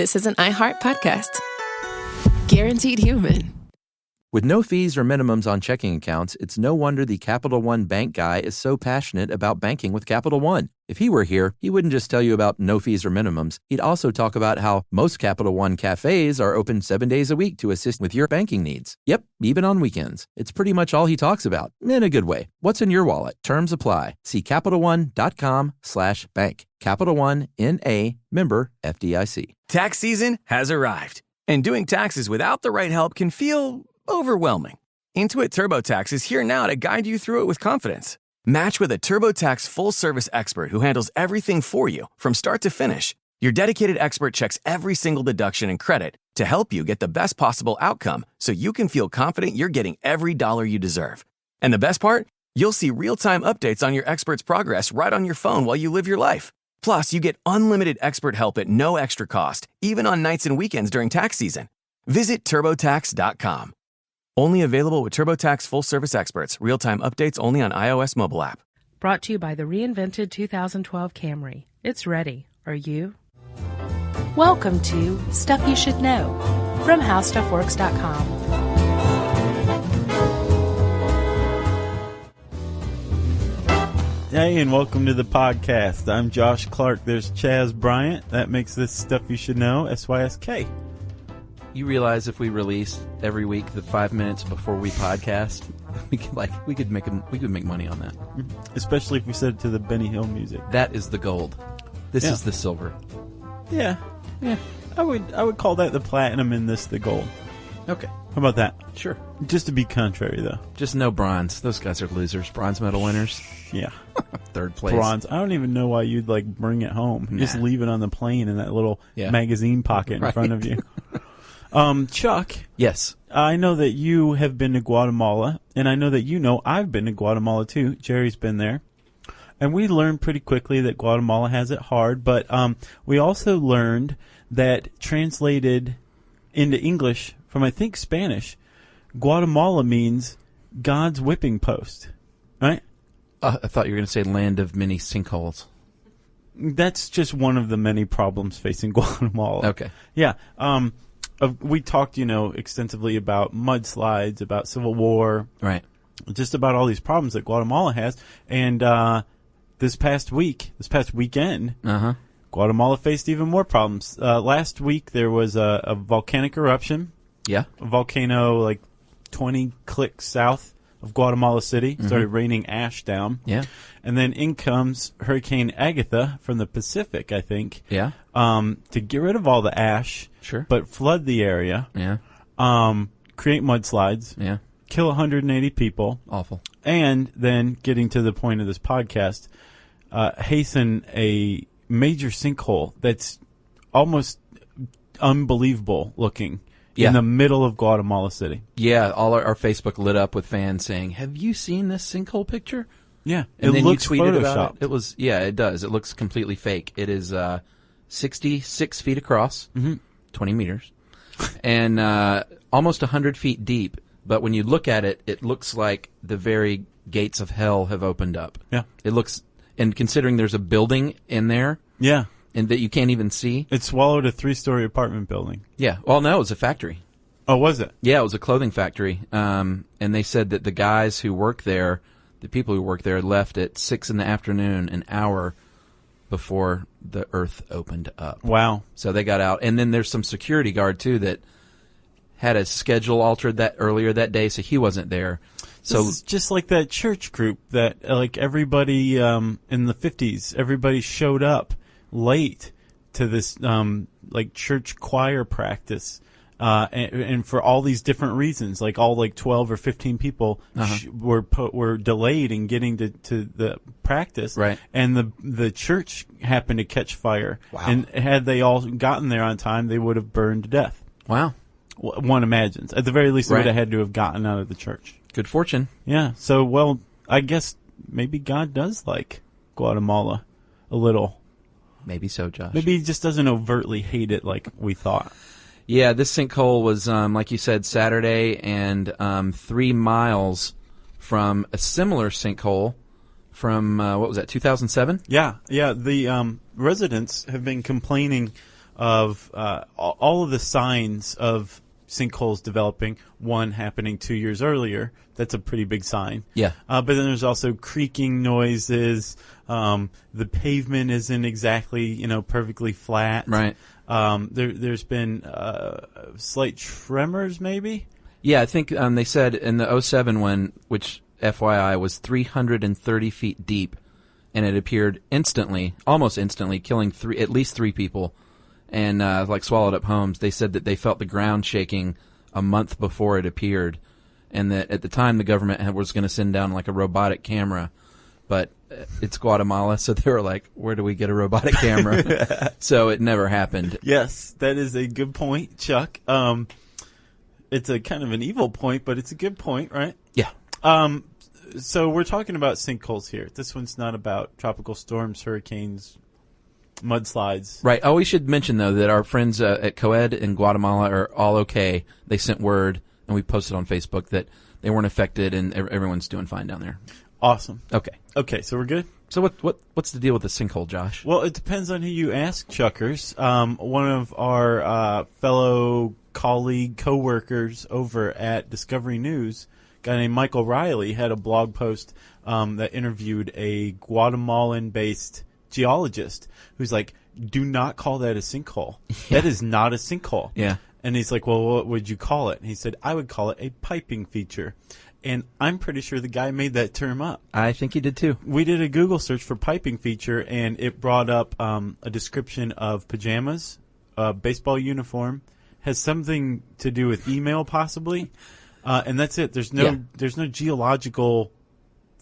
this is an iHeart podcast. Guaranteed human. With no fees or minimums on checking accounts, it's no wonder the Capital One bank guy is so passionate about banking with Capital One. If he were here, he wouldn't just tell you about no fees or minimums. He'd also talk about how most Capital One cafes are open 7 days a week to assist with your banking needs. Yep, even on weekends. It's pretty much all he talks about, in a good way. What's in your wallet? Terms apply. See CapitalOne.com/bank. Capital One, N.A., member FDIC. Tax season has arrived, and doing taxes without the right help can feel overwhelming. Intuit TurboTax is here now to guide you through it with confidence. Match with a TurboTax full-service expert who handles everything for you from start to finish. Your dedicated expert checks every single deduction and credit to help you get the best possible outcome so you can feel confident you're getting every dollar you deserve. And the best part? You'll see real-time updates on your expert's progress right on your phone while you live your life. Plus, you get unlimited expert help at no extra cost, even on nights and weekends during tax season. Visit TurboTax.com. Only available with TurboTax full-service experts. Real-time updates only on iOS mobile app. Brought to you by the reinvented 2012 Camry. It's ready. Are you? Welcome to Stuff You Should Know from HowStuffWorks.com. Hey, and welcome to the podcast. I'm Josh Clark. There's Chaz Bryant. That makes this Stuff You Should Know, SYSK. You realize if we release every week the 5 minutes before we podcast, we could make money on that. Especially if we set it to the Benny Hill music. That is the gold. This is the silver. Yeah. I would call that the platinum and this the gold. Okay. How about that? Sure. Just to be contrary, though. Just no bronze. Those guys are losers. Bronze medal winners. Yeah. Third place. Bronze. I don't even know why you'd bring it home. Nah. Just leave it on the plane in that little magazine pocket in front of you. Chuck. Yes. I know that you have been to Guatemala, and I know that I've been to Guatemala too. Jerry's been there. And we learned pretty quickly that Guatemala has it hard, but we also learned that translated into English from, I think, Spanish, Guatemala means God's whipping post, right? I thought you were going to say land of many sinkholes. That's just one of the many problems facing Guatemala. Okay. Yeah. We talked, extensively about mudslides, about civil war. Right. Just about all these problems that Guatemala has. And this past weekend, Guatemala faced even more problems. Last week there was a volcanic eruption. Yeah. A volcano 20 clicks south of Guatemala City. Started raining ash down. Yeah. And then in comes Hurricane Agatha from the Pacific, I think. Yeah. To get rid of all the ash. Sure. But flood the area. Yeah. Create mudslides. Yeah. Kill 180 people. Awful. And then, getting to the point of this podcast, hasten a major sinkhole that's almost unbelievable looking in the middle of Guatemala City. Yeah, all our Facebook lit up with fans saying, "Have you seen this sinkhole picture?" Yeah, and then looks you tweeted photoshopped. about it. It was, it does. It looks completely fake. It is 66 feet across, 20 meters, and almost 100 feet deep. But when you look at it, it looks like the very gates of hell have opened up. Yeah, it looks, and considering there's a building in there, and that you can't even see, it swallowed a 3-story apartment building. Yeah, well, no, it was a factory. Oh, was it? Yeah, it was a clothing factory. And they said that the guys who work there, the people who work there, left at 6 p.m, an hour before the earth opened up. Wow. So they got out. And then there's some security guard, too, that had a schedule altered that earlier that day, so he wasn't there. So this is just like that church group that, everybody in the 50s, everybody showed up late to this, church choir practice. And for all these different reasons, all 12 or 15 people were delayed in getting to the practice, right? And the church happened to catch fire. Wow! And had they all gotten there on time, they would have burned to death. Wow! One imagines. At the very least, they would have had to have gotten out of the church. Good fortune. Yeah. So, I guess maybe God does like Guatemala a little. Maybe so, Josh. Maybe he just doesn't overtly hate it like we thought. Yeah, this sinkhole was, like you said, Saturday, and 3 miles from a similar sinkhole from, 2007? Yeah. The residents have been complaining of all of the signs of sinkholes developing. One happening 2 years earlier. That's a pretty big sign. Yeah. But then there's also creaking noises. The pavement isn't exactly, perfectly flat. Right. There's been slight tremors, maybe. Yeah, I think they said in the '07 one, which FYI was 330 feet deep, and it appeared instantly, almost instantly, killing at least 3 people, and swallowed up homes. They said that they felt the ground shaking a month before it appeared, and that at the time the government was going to send down like a robotic camera, but it's Guatemala, so they were like, where do we get a robotic camera? So it never happened. Yes, that is a good point, Chuck. It's a kind of an evil point, but it's a good point, right? Yeah. So we're talking about sinkholes here. This one's not about tropical storms, hurricanes, mudslides. Right. Oh, we should mention, though, that our friends at Coed in Guatemala are all okay. They sent word, and we posted on Facebook that they weren't affected, and everyone's doing fine down there. Awesome. Okay, so we're good? So what's the deal with the sinkhole, Josh? Well, it depends on who you ask, Chuckers. One of our fellow colleague, co-workers over at Discovery News, a guy named Michael Riley, had a blog post that interviewed a Guatemalan-based geologist who's like, do not call that a sinkhole. Yeah. That is not a sinkhole. Yeah. And he's like, well, what would you call it? And he said, I would call it a piping feature. And I'm pretty sure the guy made that term up. I think he did too. We did a Google search for piping feature, and it brought up a description of pajamas, a baseball uniform, has something to do with email possibly, and that's it. There's no geological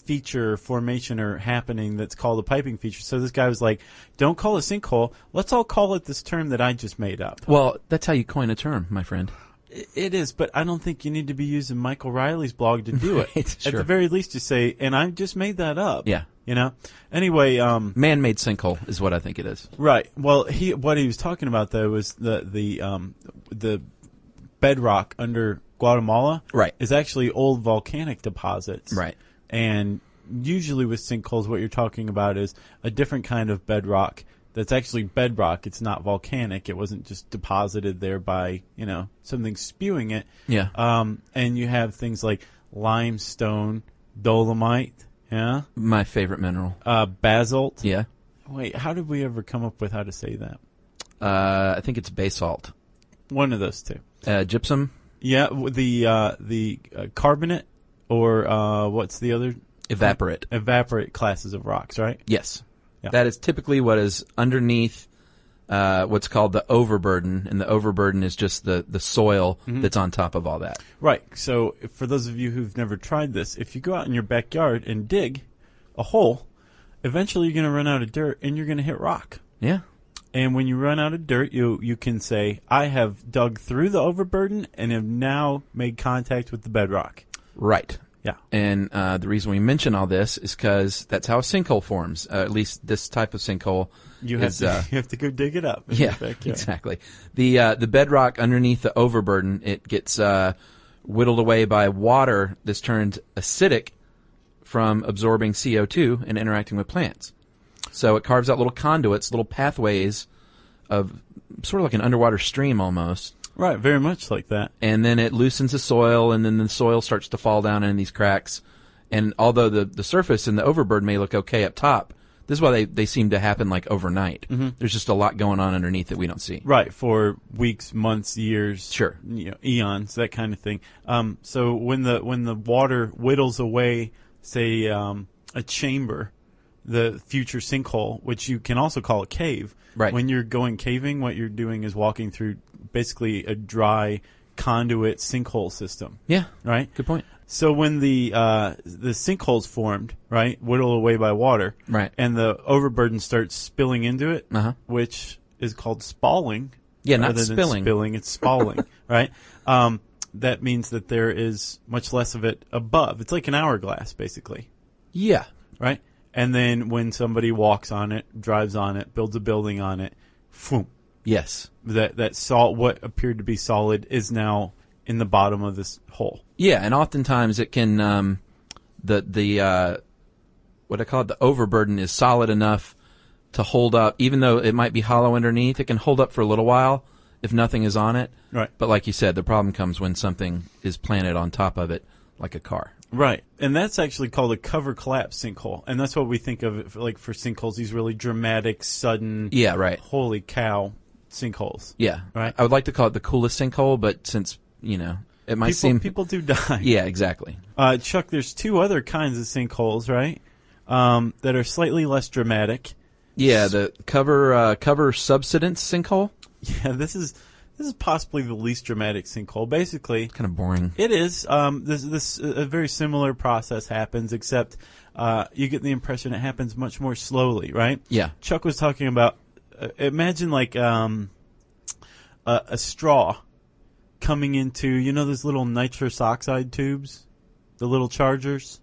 feature, formation, or happening that's called a piping feature. So this guy was like, don't call it a sinkhole. Let's all call it this term that I just made up. Well, that's how you coin a term, my friend. It is, but I don't think you need to be using Michael Riley's blog to do it. Right, sure. At the very least, you say, and I just made that up. Yeah. Anyway, man-made sinkhole is what I think it is. Right. Well, what he was talking about though was the bedrock under Guatemala. Right. Is actually old volcanic deposits. Right. And usually with sinkholes, what you're talking about is a different kind of bedrock. That's actually bedrock. It's not volcanic. It wasn't just deposited there by, something spewing it. Yeah. And you have things like limestone, dolomite. Yeah. My favorite mineral. Basalt. Yeah. Wait, how did we ever come up with how to say that? I think it's basalt. One of those two. Gypsum. Yeah. The carbonate or what's the other? Evaporate. Evaporate classes of rocks, right? Yes. Yeah. That is typically what is underneath what's called the overburden, and the overburden is just the soil that's on top of all that. Right. So for those of you who've never tried this, if you go out in your backyard and dig a hole, eventually you're going to run out of dirt and you're going to hit rock. Yeah. And when you run out of dirt, you can say, I have dug through the overburden and have now made contact with the bedrock. Right. Yeah. And the reason we mention all this is because that's how a sinkhole forms, at least this type of sinkhole. You have to go dig it up. Yeah, exactly. The bedrock underneath the overburden, it gets whittled away by water that's turned acidic from absorbing CO2 and interacting with plants. So it carves out little conduits, little pathways of sort of like an underwater stream almost. Right, very much like that. And then it loosens the soil, and then the soil starts to fall down in these cracks. And although the surface and the overburden may look okay up top, this is why they seem to happen like overnight. Mm-hmm. There's just a lot going on underneath that we don't see. Right, for weeks, months, years, sure, eons, that kind of thing. So when the water whittles away, say a chamber, the future sinkhole, which you can also call a cave. Right. When you're going caving, what you're doing is walking through basically a dry conduit sinkhole system. Yeah. Right? Good point. So when the sinkhole's formed, right, whittled away by water, right, and the overburden starts spilling into it, which is called spalling. Yeah, not spilling. Spilling, it's spalling, right? That means that there is much less of it above. It's like an hourglass, basically. Yeah. Right? And then when somebody walks on it, drives on it, builds a building on it, phoom. Yes. That salt, what appeared to be solid, is now in the bottom of this hole. Yeah, and oftentimes it can what I call it, the overburden is solid enough to hold up, even though it might be hollow underneath. It can hold up for a little while if nothing is on it. Right. But like you said, the problem comes when something is planted on top of it, like a car. Right. And that's actually called a cover collapse sinkhole. And that's what we think of it for sinkholes, these really dramatic, sudden, Yeah, right. holy cow sinkholes. Yeah. Right. I would like to call it the coolest sinkhole, but since, it might seem... People do die. Yeah, exactly. Chuck, there's two other kinds of sinkholes, right? That are slightly less dramatic. Yeah, the cover subsidence sinkhole. Yeah, this is possibly the least dramatic sinkhole. Basically, Kind of boring. it is. This a very similar process happens, except you get the impression it happens much more slowly, right? Yeah. Chuck was talking about. Imagine like a straw coming into those little nitrous oxide tubes, the little chargers.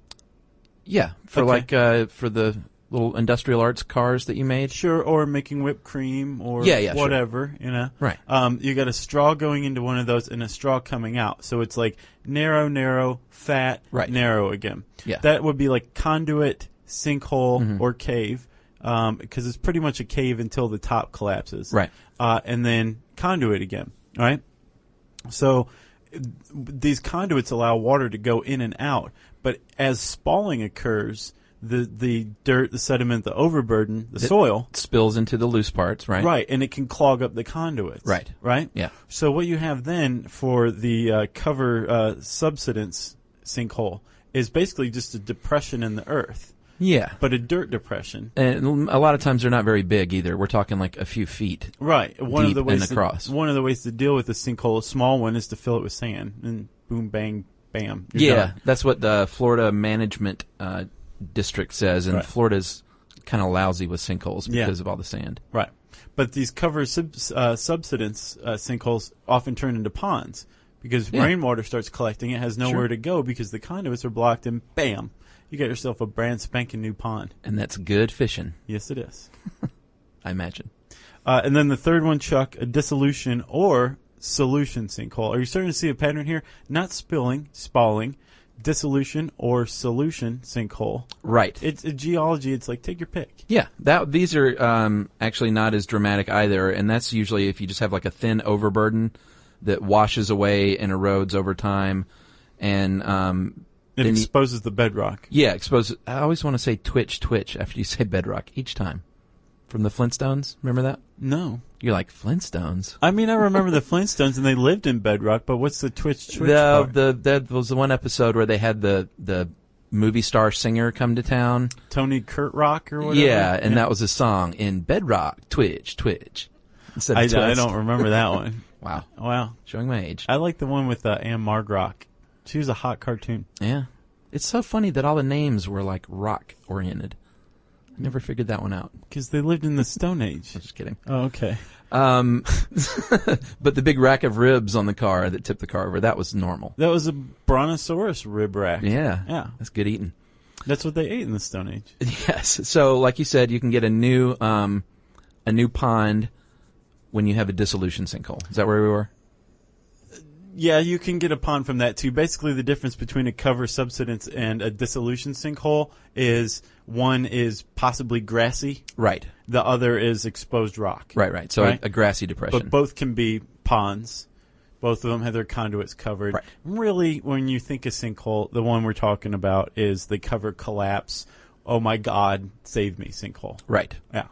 Yeah, for Okay. for the little industrial arts cars that you made. Sure, or making whipped cream or Yeah, sure. whatever, Right. You got a straw going into one of those and a straw coming out. So it's like narrow, fat, Right. narrow again. Yeah. That would be like conduit, sinkhole, or cave, because it's pretty much a cave until the top collapses. Right. And then conduit again, right? So these conduits allow water to go in and out, but as spalling occurs, the dirt, the sediment, the overburden, the soil Spills into the loose parts, right? right, and it can clog up the conduits, right. Yeah. So what you have then for the cover subsidence sinkhole is basically just a depression in the earth, Yeah. but a dirt depression. And a lot of times they're not very big either. We're talking like a few feet. Right. Deep and across. One of the ways to deal with a sinkhole, a small one, is to fill it with sand, and boom, bang, bam. You're done. That's what the Florida Management District says, and Right. Florida's kind of lousy with sinkholes Yeah. because of all the sand. Right. But these cover subsidence sinkholes often turn into ponds because rainwater starts collecting. It has nowhere Sure. to go because the conduits are blocked, and bam, you got yourself a brand spanking new pond. And that's good fishing, Yes, it is. I imagine. And then the third one, Chuck, a dissolution or solution sinkhole. Are you starting to see a pattern here? Not spilling, spalling, dissolution or solution sinkhole. Right. It's geology. It's like, take your pick. Yeah, these are actually not as dramatic either, and that's usually if you just have like a thin overburden that washes away and erodes over time, and It exposes the bedrock. I always want to say twitch after you say bedrock each time. From the Flintstones, remember that? No. You're like, Flintstones? I mean, I remember the Flintstones, and they lived in bedrock, but what's the twitch part? That was the one episode where they had the movie star singer come to town. Tony Kurtrock or whatever? Yeah, and that was a song, in bedrock, twitch. Instead of I twist. don't remember that one. Wow. Showing my age. I like the one with Anne Margrock. She was a hot cartoon. Yeah. It's so funny that all the names were like rock-oriented. I never figured that one out. Because they lived in the Stone Age. I'm just kidding. Oh, okay. But the big rack of ribs on the car that tipped the car over, that was normal. That was a brontosaurus rib rack. Yeah. Yeah. That's good eating. That's what they ate in the Stone Age. Yes. So, like you said, you can get a new pond when you have a dissolution sinkhole. Is that where we were? Yeah, you can get a pond from that too. Basically, the difference between a cover subsidence and a dissolution sinkhole is one is possibly grassy. Right. The other is exposed rock. Right. So Right? a grassy depression. But both can be ponds. Both of them have their conduits covered. Right. Really, when you think of sinkhole, the one we're talking about is the cover collapse. Oh my God, save me, sinkhole. Right. Yeah.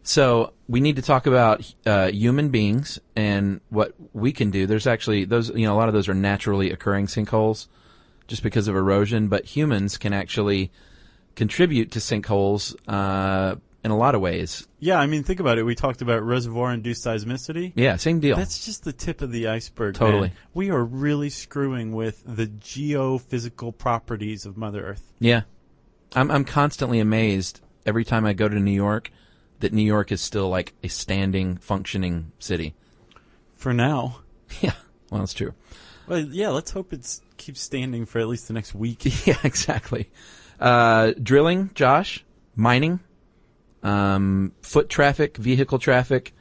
So we need to talk about human beings and what we can do. There's actually those, a lot of those are naturally occurring sinkholes just because of erosion, but humans can actually contribute to sinkholes in a lot of ways. Yeah, I mean, think about it. We talked about reservoir-induced seismicity. Yeah, same deal. That's just the tip of the iceberg. Totally. Man. We are really screwing with the geophysical properties of Mother Earth. Yeah. I'm constantly amazed every time I go to New York that New York is still like a standing, functioning city. For now. Yeah, well, it's true. Well, yeah, let's hope it keeps standing for at least the next week. Yeah, exactly. Drilling, Josh, mining, foot traffic, vehicle traffic,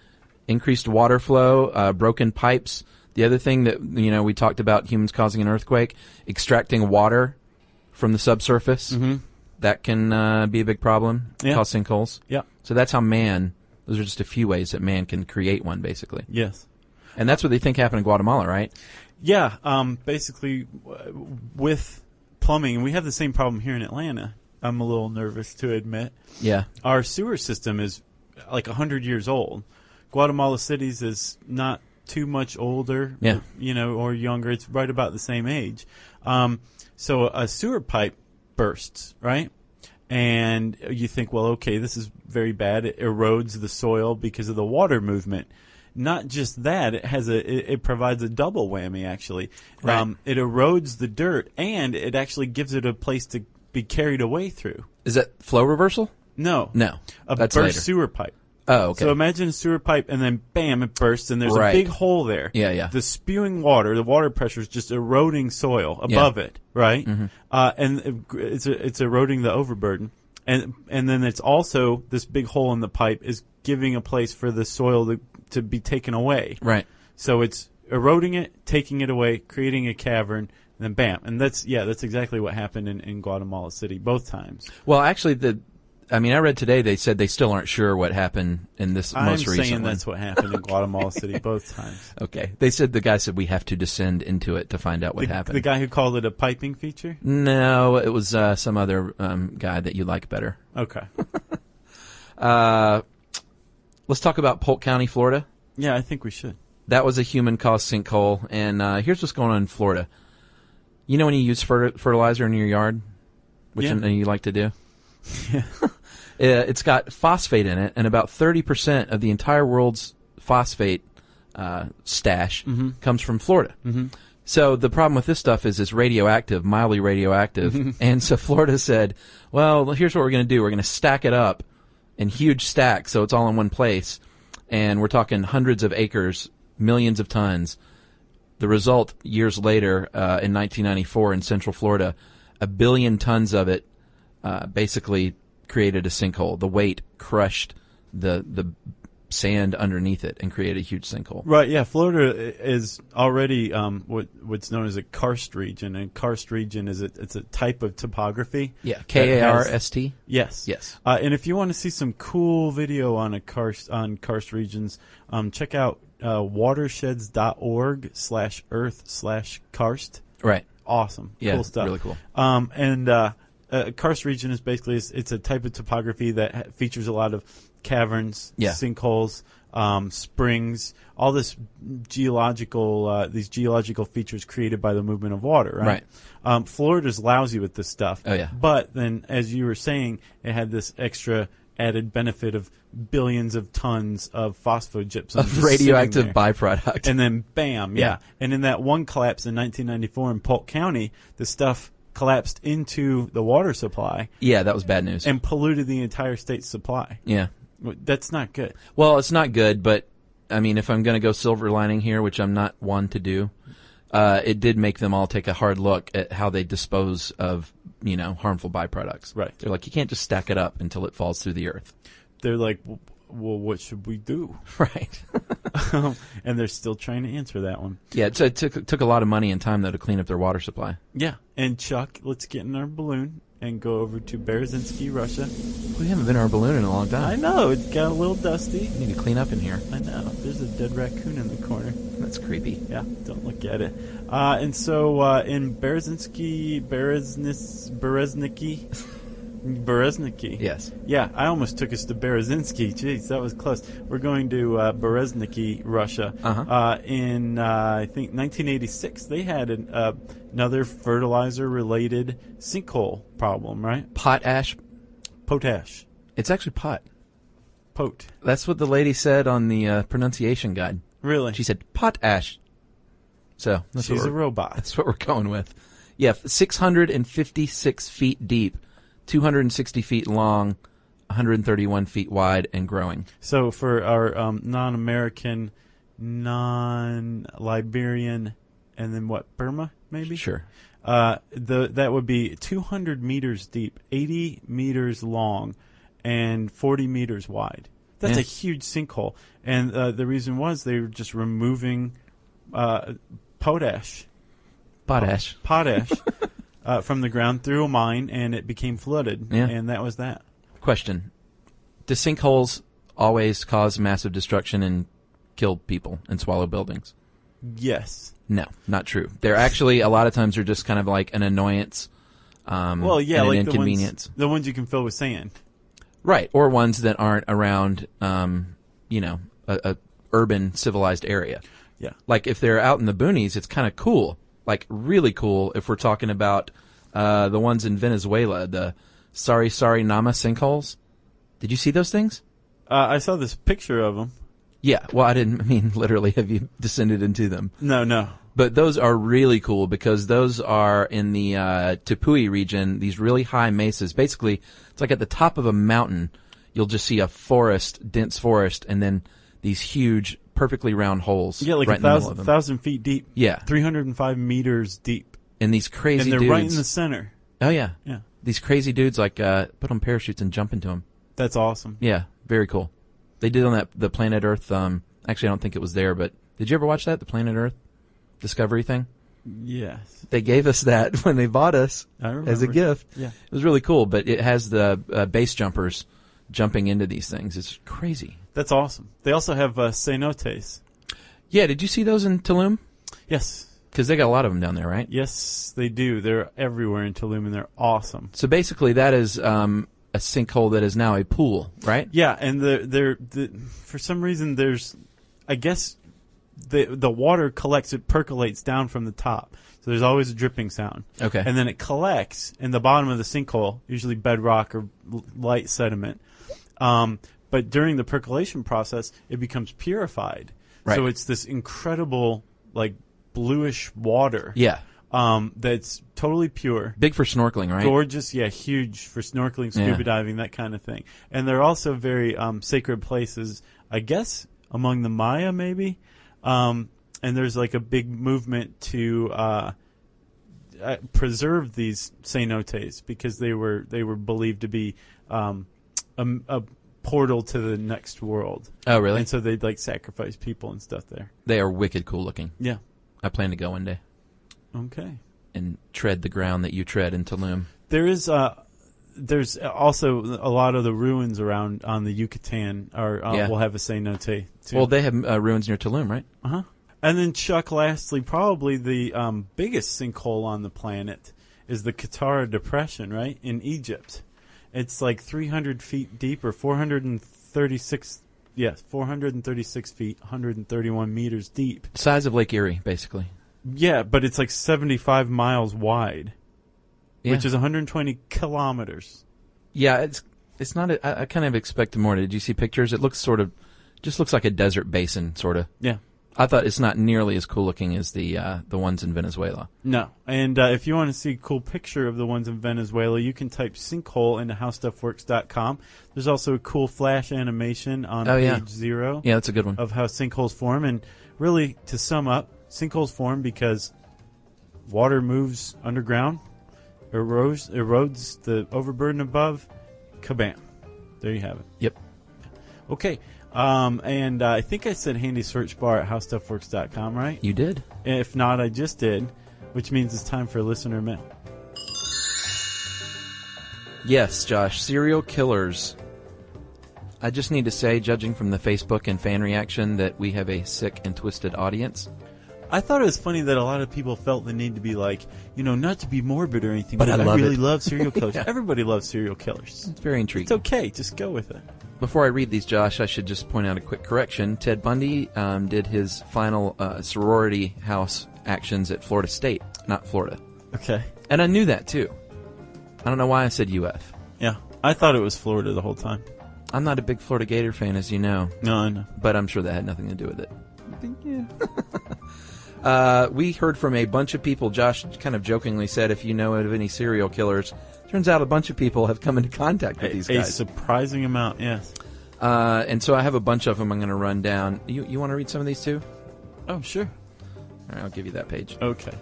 increased water flow, broken pipes. The other thing that, we talked about humans causing an earthquake, extracting water from the subsurface. Mm-hmm. that can be a big problem, cause sinkholes. Yeah. So that's how those are just a few ways that man can create one, basically. Yes. And that's what they think happened in Guatemala, right? Yeah. Basically, with plumbing, we have the same problem here in Atlanta. I'm a little nervous to admit. Yeah. Our sewer system is like 100 years old. Guatemala City's is not too much older, or younger. It's right about the same age. So a sewer pipe bursts, right? And you think, well, okay, this is very bad. It erodes the soil because of the water movement. Not just that, it provides a double whammy, actually. Right. It erodes the dirt, and it actually gives it a place to be carried away through. Is that flow reversal? No. A that's burst later. sewer pipe. Oh, okay. So imagine a sewer pipe, and then bam, it bursts, and there's a big hole there. Yeah. The spewing water, the water pressure is just eroding soil above it, right? Mm-hmm. And it's eroding the overburden, and then it's also this big hole in the pipe is giving a place for the soil to be taken away. Right. So it's eroding it, taking it away, creating a cavern, and then bam, and that's exactly what happened in Guatemala City both times. Well, actually, I read today they said they still aren't sure what happened in this most recent I'm saying one. that's what happened in Guatemala City both times. Okay. The guy said we have to descend into it to find out what happened. The guy who called it a piping feature? No, it was some other guy that you like better. Okay. Let's talk about Polk County, Florida. Yeah, I think we should. That was a human-caused sinkhole, and here's what's going on in Florida. You know when you use fertilizer in your yard, which I know you like to do? Yeah. It's got phosphate in it, and about 30% of the entire world's phosphate stash comes from Florida. Mm-hmm. So the problem with this stuff is it's radioactive, mildly radioactive. And so Florida said, well, here's what we're going to do. We're going to stack it up in huge stacks so it's all in one place. And we're talking hundreds of acres, millions of tons. The result, years later, in 1994 in Central Florida, 1 billion tons of it basically created a sinkhole. The weight crushed the sand underneath it and created a huge sinkhole. Right, yeah. Florida is already what's known as a karst region, and karst region it's a type of topography. Yeah, Karst. Yes. Yes. And if you want to see some cool video on karst regions, check out watersheds.org/earth/karst. Right. Awesome. Yeah, cool stuff. really cool. Karst region is basically it's a type of topography that features a lot of caverns, sinkholes, springs, all this these geological features created by the movement of water. Right. Florida's lousy with this stuff. Oh yeah. But then, as you were saying, it had this extra added benefit of billions of tons of phosphogypsum, of radioactive byproduct, and then bam, yeah. And in that one collapse in 1994 in Polk County, the stuff collapsed into the water supply. Yeah, that was bad news. And polluted the entire state's supply. Yeah. That's not good. Well, it's not good, but, if I'm going to go silver lining here, which I'm not one to do, it did make them all take a hard look at how they dispose of, harmful byproducts. Right. They're like, you can't just stack it up until it falls through the earth. They're like, well, what should we do? Right. And they're still trying to answer that one. Yeah, it took a lot of money and time, though, to clean up their water supply. Yeah. And Chuck, let's get in our balloon and go over to Berezynski, Russia. We haven't been in our balloon in a long time. I know. It got a little dusty. We need to clean up in here. I know. There's a dead raccoon in the corner. That's creepy. Yeah, don't look at it. And so in Berezniki. Yes. Yeah, I almost took us to Berezynski. Jeez, that was close. We're going to Berezniki, Russia. In, I think, 1986, they had another fertilizer-related sinkhole problem, right? Potash. It's actually pot. Pot. That's what the lady said on the pronunciation guide. Really? She said potash. So she's a robot. That's what we're going with. Yeah, 656 feet deep, 260 feet long, 131 feet wide, and growing. So for our non-American, non-Liberian, and then what, Burma, maybe? Sure. That would be 200 meters deep, 80 meters long, and 40 meters wide. That's a huge sinkhole. And the reason was they were just removing potash. from the ground through a mine, and it became flooded. Yeah. And that was that. Question. Do sinkholes always cause massive destruction and kill people and swallow buildings? Yes. No, not true. They're actually, a lot of times, they're just kind of like an annoyance and an inconvenience. The ones you can fill with sand. Right, or ones that aren't around, a urban, civilized area. Yeah. Like if they're out in the boonies, it's kind of cool, like really cool. If we're talking about the ones in Venezuela, the Sorry Nama sinkholes. Did you see those things? I saw this picture of them. Yeah. Well, I didn't mean literally. Have you descended into them? No. But those are really cool because those are in the Tepui region, these really high mesas. Basically, it's like at the top of a mountain, you'll just see a forest, dense forest, and then these huge, perfectly round holes. Yeah, like right 1,000 feet deep. Yeah. 305 meters deep. And these crazy dudes. And they're right in the center. Oh, yeah. Yeah. These crazy dudes put on parachutes and jump into them. That's awesome. Yeah, very cool. They did on the Planet Earth. Actually, I don't think it was there, but did you ever watch that, the Planet Earth Discovery thing? Yes. They gave us that when they bought us as a gift. Yeah. It was really cool, but it has the base jumpers jumping into these things. It's crazy. That's awesome. They also have cenotes. Yeah, did you see those in Tulum? Yes. Because they got a lot of them down there, right? Yes, they do. They're everywhere in Tulum, and they're awesome. So basically that is a sinkhole that is now a pool, right? Yeah, and for some reason there's, I guess, the water collects, it percolates down from the top. So there's always a dripping sound. Okay. And then it collects in the bottom of the sinkhole, usually bedrock or light sediment. But during the percolation process, it becomes purified. Right. So it's this incredible, like, bluish water. Yeah. That's totally pure. Big for snorkeling, right? Gorgeous, yeah, huge for snorkeling, scuba Yeah. diving, that kind of thing. And they're also very sacred places, I guess, among the Maya, maybe. And there's like a big movement to preserve these cenotes because they were believed to be a portal to the next world. Oh, really? And so they'd like sacrifice people and stuff there. They are wicked cool looking. Yeah. I plan to go one day Okay. and tread the ground that you tread in Tulum. There's also a lot of the ruins around on the Yucatan will have a cenote too. Well, they have ruins near Tulum, right? Uh-huh. And then, Chuck, lastly, probably the biggest sinkhole on the planet is the Qattara Depression, right, in Egypt. It's like 300 feet deep, or 436 feet, 131 meters deep. Size of Lake Erie, basically. Yeah, but it's like 75 miles wide, Yeah. which is 120 kilometers. Yeah, it's not. I kind of expected more. Did you see pictures? It looks just looks like a desert basin, sort of. Yeah. I thought it's not nearly as cool looking as the ones in Venezuela. No. And if you want to see a cool picture of the ones in Venezuela, you can type sinkhole into howstuffworks.com. There's also a cool flash animation on page 0. Yeah, that's a good one. Of how sinkholes form. And really, to sum up, sinkholes form because water moves underground, erodes the overburden above, kabam. There you have it. Yep. Okay. And I think I said handy search bar at howstuffworks.com, right? You did. If not, I just did, which means it's time for listener mail. Yes, Josh. Serial killers. I just need to say, judging from the Facebook and fan reaction, that we have a sick and twisted audience. I thought it was funny that a lot of people felt the need to be like, not to be morbid or anything, but I really love serial killers. Yeah. Everybody loves serial killers. It's very intriguing. It's okay. Just go with it. Before I read these, Josh, I should just point out a quick correction. Ted Bundy did his final sorority house actions at Florida State, not Florida. Okay. And I knew that, too. I don't know why I said UF. Yeah. I thought it was Florida the whole time. I'm not a big Florida Gator fan, as you know. No, I know. But I'm sure that had nothing to do with it. Yeah. We heard from a bunch of people. Josh kind of jokingly said, if you know of any serial killers. Turns out a bunch of people have come into contact with these guys. A surprising amount, yes. And so I have a bunch of them I'm going to run down. You want to read some of these too? Oh, sure. All right, I'll give you that page. Okay.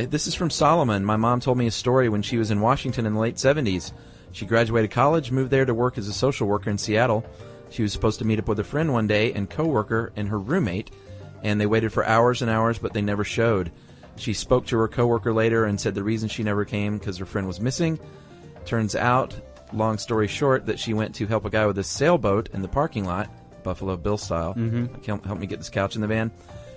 This is from Solomon. My mom told me a story when she was in Washington in the late 70s. She graduated college, moved there to work as a social worker in Seattle. She was supposed to meet up with a friend one day and coworker and her roommate, and they waited for hours and hours, but they never showed. She spoke to her coworker later and said the reason she never came because her friend was missing. Turns out, long story short, that she went to help a guy with a sailboat in the parking lot, Buffalo Bill style. Help me get this couch in the van.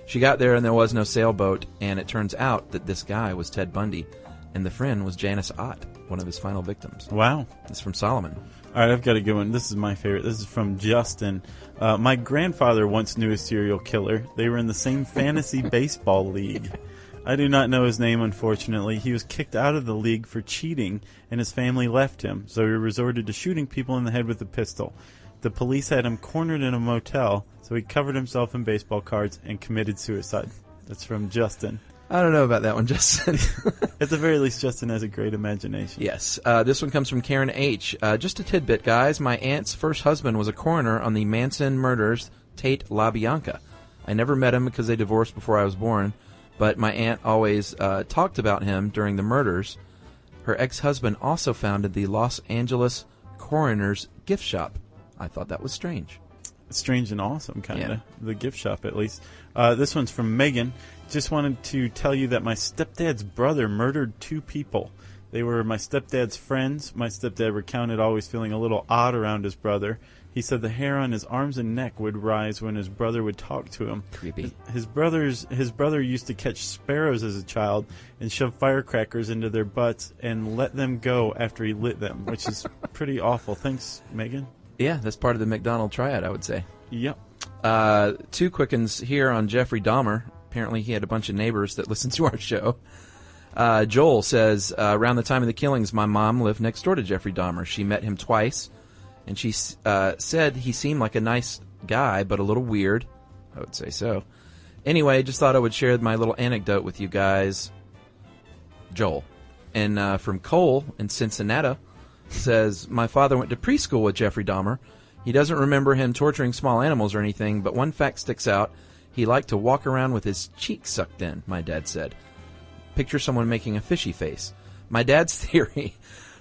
She got there and there was no sailboat, and it turns out that this guy was Ted Bundy, and the friend was Janice Ott, one of his final victims. Wow. It's from Solomon. All right, I've got a good one. This is my favorite. This is from Justin. My grandfather once knew a serial killer. They were in the same fantasy baseball league. I do not know his name, unfortunately. He was kicked out of the league for cheating, and his family left him, so he resorted to shooting people in the head with a pistol. The police had him cornered in a motel, so he covered himself in baseball cards and committed suicide. That's from Justin. I don't know about that one, Justin. At the very least, Justin has a great imagination. Yes. This one comes from Karen H. Just a tidbit, guys. My aunt's first husband was a coroner on the Manson murders, Tate LaBianca. I never met him because they divorced before I was born, but my aunt always talked about him during the murders. Her ex-husband also founded the Los Angeles Coroner's Gift Shop. I thought that was strange. Strange and awesome, kind of. Yeah. The gift shop, at least. This one's from Megan. Just wanted to tell you that my stepdad's brother murdered 2 people. They were my stepdad's friends. My stepdad recounted always feeling a little odd around his brother. He said the hair on his arms and neck would rise when his brother would talk to him. Creepy. His brother used to catch sparrows as a child and shove firecrackers into their butts and let them go after he lit them, which is pretty awful. Thanks, Megan. Yeah, that's part of the McDonald triad, I would say. Yep. 2 quick ones here on Jeffrey Dahmer. Apparently he had a bunch of neighbors that listened to our show. Joel says, around the time of the killings, my mom lived next door to Jeffrey Dahmer. She met him twice, and she said he seemed like a nice guy, but a little weird. I would say so. Anyway, just thought I would share my little anecdote with you guys. Joel. And from Cole in Cincinnati says, my father went to preschool with Jeffrey Dahmer. He doesn't remember him torturing small animals or anything, but one fact sticks out. He liked to walk around with his cheek sucked in, my dad said. Picture someone making a fishy face. My dad's theory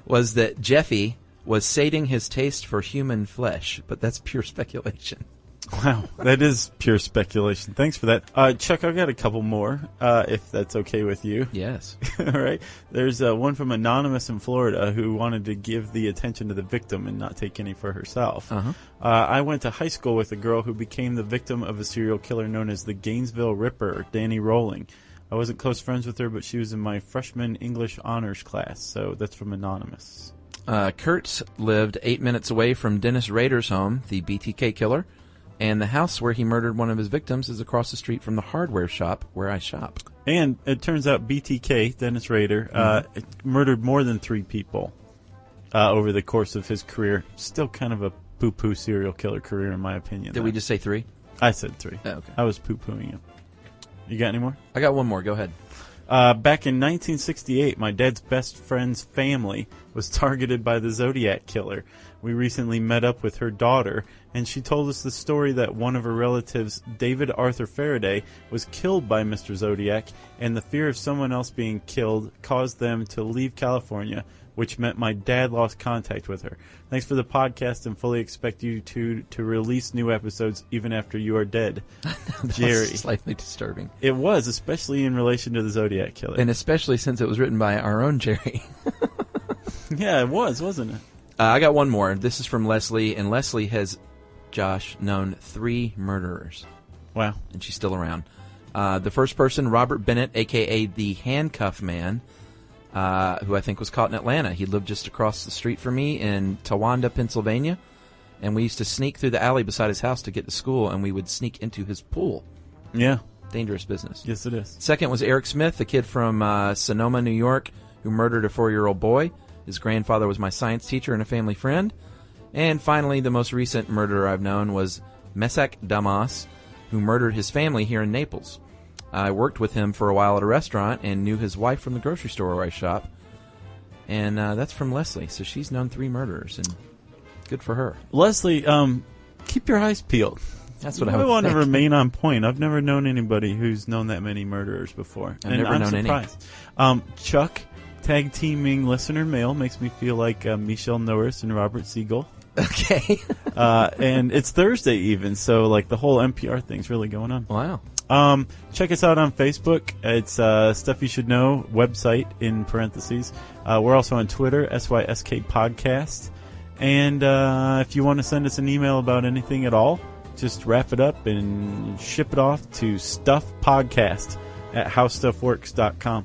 was that Jeffy was sating his taste for human flesh, but that's pure speculation. Wow, that is pure speculation. Thanks for that. Chuck, I've got a couple more, if that's okay with you. Yes. All right. There's one from Anonymous in Florida who wanted to give the attention to the victim and not take any for herself. I went to high school with a girl who became the victim of a serial killer known as the Gainesville Ripper, Danny Rolling. I wasn't close friends with her, but she was in my freshman English honors class. So that's from Anonymous. Kurt lived 8 minutes away from Dennis Rader's home, the BTK killer. And the house where he murdered one of his victims is across the street from the hardware shop where I shop. And it turns out BTK, Dennis Rader, murdered more than 3 people over the course of his career. Still kind of a poo-poo serial killer career, in my opinion. Did we just say 3? I said 3. Oh, okay. I was poo-pooing him. You got any more? I got one more. Go ahead. Back in 1968, my dad's best friend's family was targeted by the Zodiac killer. We recently met up with her daughter, and she told us the story that one of her relatives, David Arthur Faraday, was killed by Mr. Zodiac, and the fear of someone else being killed caused them to leave California, which meant my dad lost contact with her. Thanks for the podcast, and fully expect you to release new episodes even after you are dead. Jerry. Slightly disturbing. It was, especially in relation to the Zodiac killer. And especially since it was written by our own Jerry. Yeah, it was, wasn't it? I got one more. This is from Leslie, and Leslie has, Josh, known 3 murderers. Wow. And she's still around. The first person, Robert Bennett, a.k.a. the Handcuff Man, who I think was caught in Atlanta. He lived just across the street from me in Towanda, Pennsylvania, and we used to sneak through the alley beside his house to get to school, and we would sneak into his pool. Yeah. Dangerous business. Yes, it is. Second was Eric Smith, a kid from Sonoma, New York, who murdered a 4-year-old boy. His grandfather was my science teacher and a family friend. And finally, the most recent murderer I've known was Mesak Damas, who murdered his family here in Naples. I worked with him for a while at a restaurant and knew his wife from the grocery store where I shop. And that's from Leslie. So she's known 3 murderers, and good for her. Leslie, keep your eyes peeled. That's what I would want think. to remain on point. I've never known anybody who's known that many murderers before. I've never known surprised. Chuck, tag teaming listener mail makes me feel like Michelle Norris and Robert Siegel. Okay. And it's Thursday even, so like the whole NPR thing's really going on. Wow. Check us out on Facebook. It's Stuff You Should Know website in parentheses. We're also on Twitter, SYSK Podcast. And if you want to send us an email about anything at all, just wrap it up and ship it off to stuffpodcast@howstuffworks.com.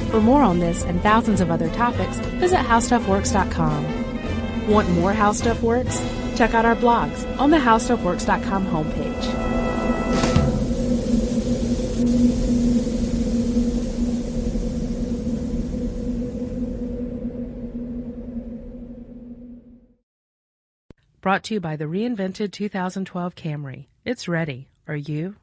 For more on this and thousands of other topics, visit howstuffworks.com. Want more How Stuff Works? Check out our blogs on the howstuffworks.com homepage. Brought to you by the reinvented 2012 Camry. It's ready. Are you?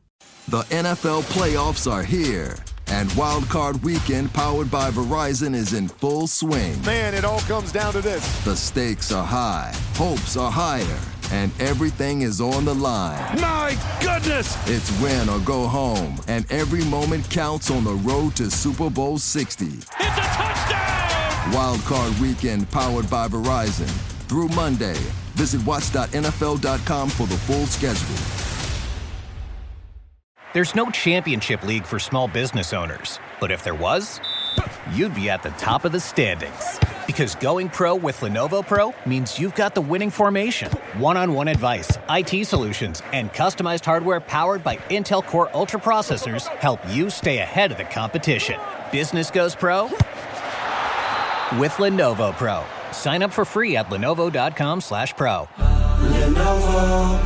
The NFL playoffs are here, and Wild Card Weekend, powered by Verizon, is in full swing. Man, it all comes down to this. The stakes are high, hopes are higher, and everything is on the line. My goodness! It's win or go home, and every moment counts on the road to Super Bowl 60. It's a touchdown! Wild Card Weekend, powered by Verizon. Through Monday. Visit watch.nfl.com for the full schedule. There's no championship league for small business owners, but if there was, you'd be at the top of the standings. Because going pro with Lenovo Pro means you've got the winning formation, one-on-one advice, IT solutions, and customized hardware powered by Intel Core Ultra processors help you stay ahead of the competition. Business goes pro with Lenovo Pro. Sign up for free at lenovo.com/pro. Lenovo.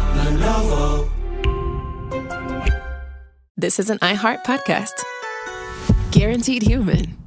This is an iHeart podcast. Guaranteed human.